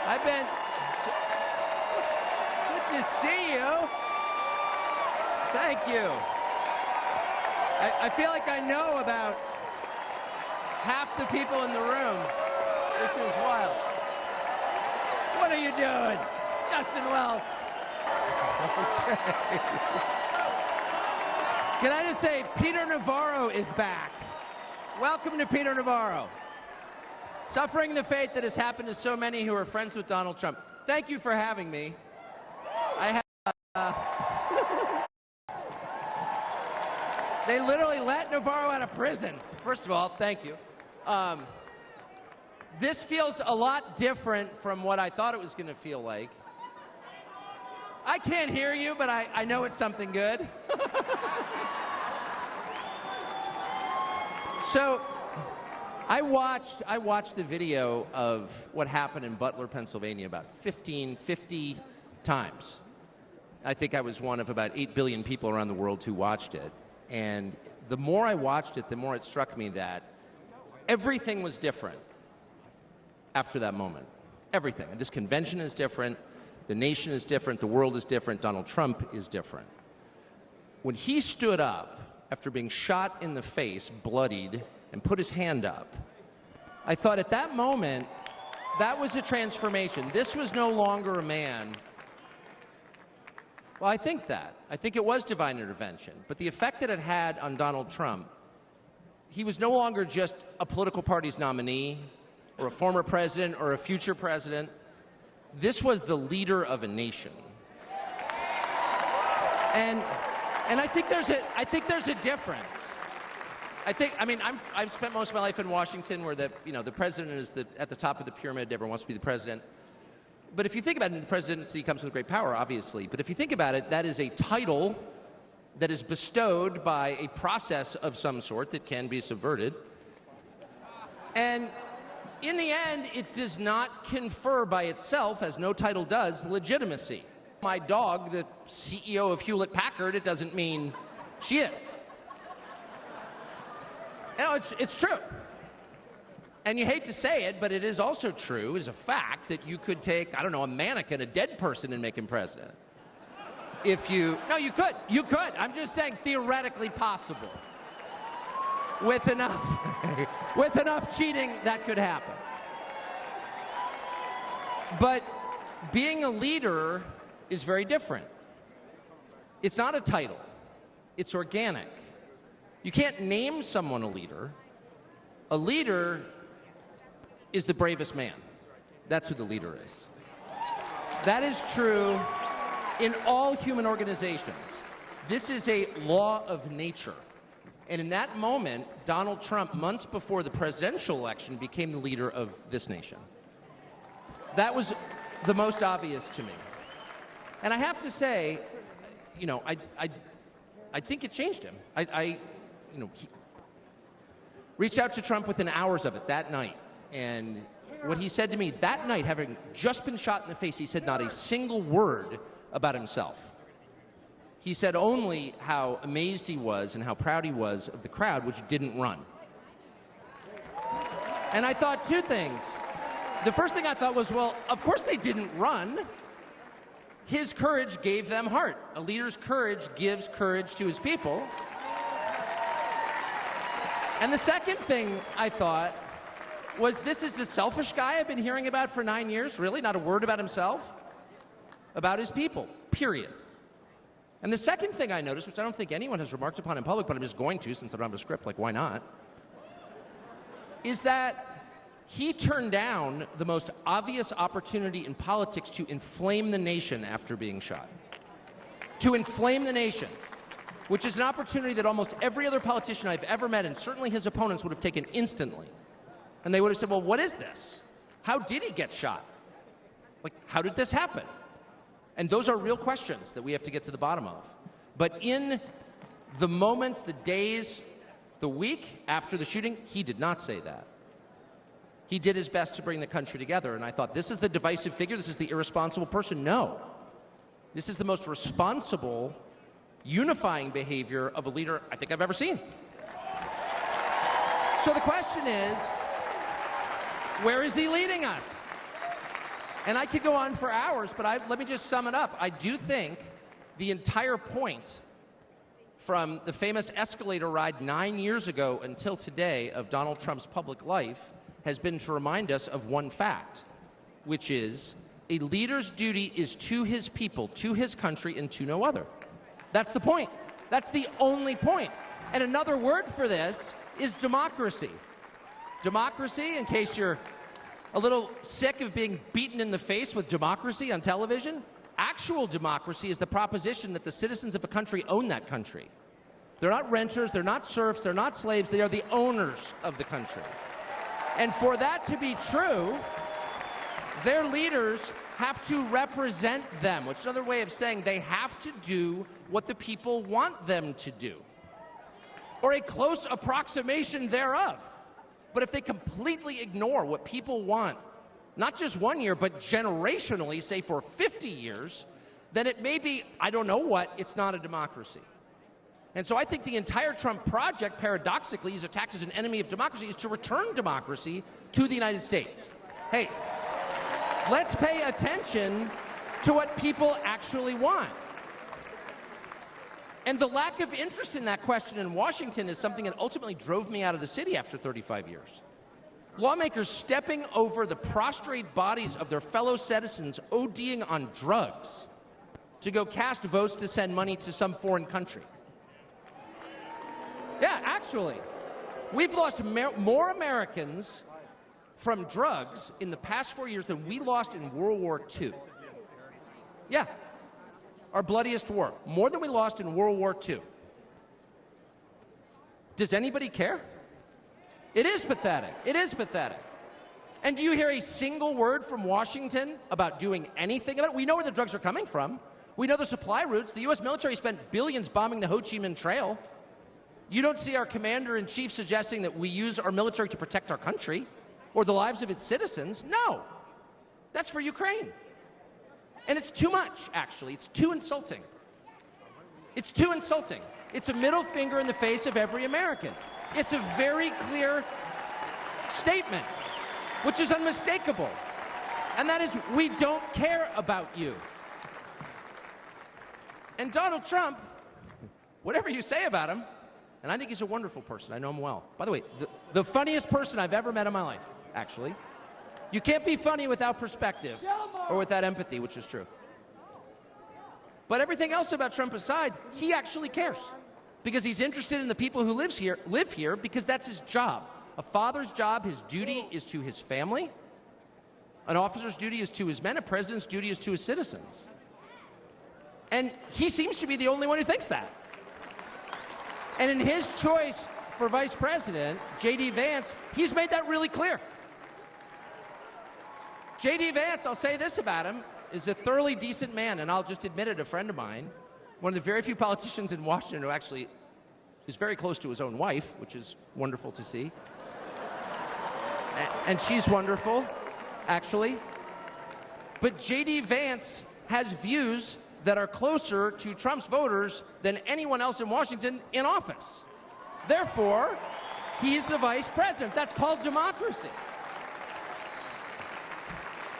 I've been... Good to see you. Thank you. I feel like I know about half the people in the room. This is wild. What are you doing? Justin Wells. Okay. Can I just say, Peter Navarro is back. Welcome to Peter Navarro. Suffering the fate that has happened to so many who are friends with Donald Trump. Thank you for having me. I have, they literally let Navarro out of prison. First of all, thank you. This feels a lot different from what I thought it was going to feel like. I can't hear you, but I know it's something good. So, I watched the video of what happened in Butler, Pennsylvania about 50 times. I think I was one of about 8 billion people around the world who watched it. And the more I watched it, the more it struck me that everything was different after that moment. Everything. And this convention is different. The nation is different. The world is different. Donald Trump is different. When he stood up after being shot in the face, bloodied, and put his hand up, I thought at that moment, that was a transformation. This was no longer a man. Well, I think that. I think it was divine intervention. But the effect that it had on Donald Trump, he was no longer just a political party's nominee or a former president or a future president. This was the leader of a nation. And I think there's a difference. I've spent most of my life in Washington, where the president is at the top of the pyramid. Everyone wants to be the president. But if you think about it, the presidency comes with great power, obviously. But if you think about it, that is a title that is bestowed by a process of some sort that can be subverted. And in the end, it does not confer by itself, as no title does, legitimacy. My dog, the CEO of Hewlett-Packard, it doesn't mean she is. You know, it's true. And you hate to say it, but it is also true, as a fact, that you could take, I don't know, a mannequin, a dead person, and make him president. No, you could. You could. I'm just saying, theoretically possible. With enough cheating, that could happen. But being a leader is very different. It's not a title. It's organic. You can't name someone a leader. A leader is the bravest man. That's who the leader is. That is true in all human organizations. This is a law of nature. And in that moment, Donald Trump, months before the presidential election, became the leader of this nation. That was the most obvious to me. And I have to say, you know, I think it changed him. He reached out to Trump within hours of it that night. And what he said to me that night, having just been shot in the face, he said not a single word about himself. He said only how amazed he was and how proud he was of the crowd, which didn't run. And I thought two things. The first thing I thought was, well, of course they didn't run. His courage gave them heart. A leader's courage gives courage to his people. And the second thing I thought was, this is the selfish guy I've been hearing about for 9 years? Really? Not a word about himself? About his people, period. And the second thing I noticed, which I don't think anyone has remarked upon in public, but I'm just going to since I don't have a script, like why not, is that he turned down the most obvious opportunity in politics to inflame the nation after being shot. To inflame the nation, which is an opportunity that almost every other politician I've ever met, and certainly his opponents, would have taken instantly. And they would have said, well, what is this? How did he get shot? Like, how did this happen? And those are real questions that we have to get to the bottom of. But in the moments, the days, the week after the shooting, he did not say that. He did his best to bring the country together, and I thought, this is the divisive figure, this is the irresponsible person. No. This is the most responsible, unifying behavior of a leader I think I've ever seen. So the question is, where is he leading us? And I could go on for hours, but let me just sum it up. I do think the entire point from the famous escalator ride 9 years ago until today of Donald Trump's public life has been to remind us of one fact, which is a leader's duty is to his people, to his country, and to no other. That's the point. That's the only point. And another word for this is democracy. Democracy, in case you're a little sick of being beaten in the face with democracy on television, actual democracy is the proposition that the citizens of a country own that country. They're not renters, they're not serfs, they're not slaves, they are the owners of the country. And for that to be true, their leaders have to represent them, which is another way of saying they have to do what the people want them to do, or a close approximation thereof. But if they completely ignore what people want, not just 1 year, but generationally, say for 50 years, then it may be, I don't know what, it's not a democracy. And so I think the entire Trump project, paradoxically, is attacked as an enemy of democracy, is to return democracy to the United States. Hey, let's pay attention to what people actually want. And the lack of interest in that question in Washington is something that ultimately drove me out of the city after 35 years. Lawmakers stepping over the prostrate bodies of their fellow citizens ODing on drugs to go cast votes to send money to some foreign country. Yeah, actually, we've lost more Americans from drugs in the past 4 years than we lost in World War II. Yeah. Our bloodiest war, more than we lost in World War II. Does anybody care? It is pathetic. It is pathetic. And do you hear a single word from Washington about doing anything about it? We know where the drugs are coming from. We know the supply routes. The U.S. military spent billions bombing the Ho Chi Minh Trail. You don't see our commander-in-chief suggesting that we use our military to protect our country or the lives of its citizens. No. That's for Ukraine. And it's too much, actually. It's too insulting. It's too insulting. It's a middle finger in the face of every American. It's a very clear statement, which is unmistakable. And that is, we don't care about you. And Donald Trump, whatever you say about him, and I think he's a wonderful person. I know him well. By the way, the funniest person I've ever met in my life, actually. You can't be funny without perspective or without empathy, which is true. But everything else about Trump aside, he actually cares because he's interested in the people who live here because that's his job. A father's job, his duty is to his family. An officer's duty is to his men. A president's duty is to his citizens. And he seems to be the only one who thinks that. And in his choice for vice president, J.D. Vance, he's made that really clear. J.D. Vance, I'll say this about him, is a thoroughly decent man, and I'll just admit it, a friend of mine, one of the very few politicians in Washington who actually is very close to his own wife, which is wonderful to see. And she's wonderful, actually. But J.D. Vance has views that are closer to Trump's voters than anyone else in Washington in office. Therefore, he's the vice president. That's called democracy.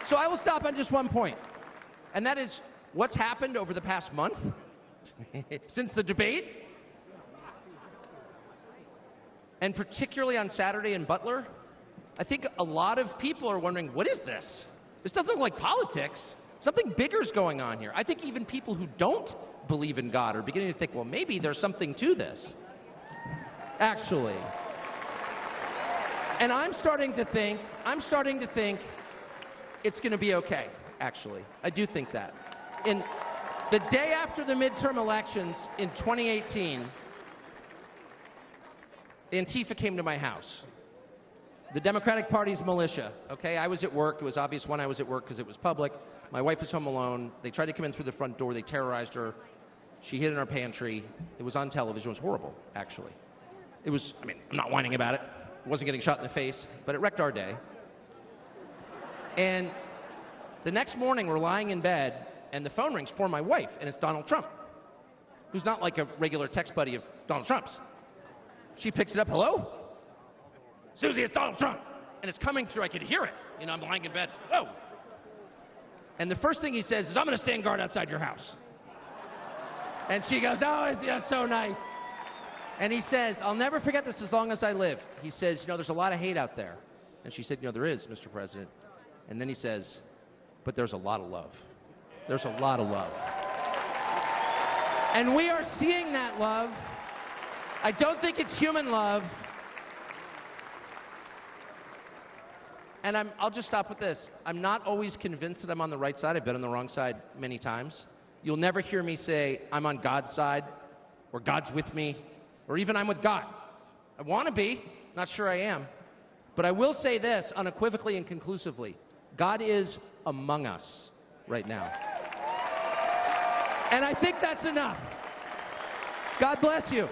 So I will stop on just one point, and that is what's happened over the past month since the debate, and particularly on Saturday in Butler. I think a lot of people are wondering, what is this? This doesn't look like politics. Something bigger is going on here. I think even people who don't believe in God are beginning to think, well, maybe there's something to this, actually. And I'm starting to think it's going to be okay, actually. I do think that. In the day after the midterm elections in 2018, Antifa came to my house. The Democratic Party's militia, okay? I was at work. It was obvious when I was at work because it was public. My wife was home alone. They tried to come in through the front door. They terrorized her. She hid in our pantry. It was on television. It was horrible, actually. It was, I mean, I'm not whining about it. I wasn't getting shot in the face, but it wrecked our day. And the next morning, we're lying in bed, and the phone rings for my wife, and it's Donald Trump, who's not like a regular text buddy of Donald Trump's. She picks it up. Hello? Susie, it's Donald Trump. And it's coming through. I could hear it. You know, I'm lying in bed. Whoa. And the first thing he says is, I'm going to stand guard outside your house. And she goes, oh, it's so nice. And he says, I'll never forget this as long as I live. He says, there's a lot of hate out there. And she said, there is, Mr. President. And then he says, but there's a lot of love. There's a lot of love. And we are seeing that love. I don't think it's human love. And I'll just stop with this. I'm not always convinced that I'm on the right side. I've been on the wrong side many times. You'll never hear me say, I'm on God's side, or God's with me, or even I'm with God. I want to be. Not sure I am. But I will say this unequivocally and conclusively. God is among us right now. And I think that's enough. God bless you.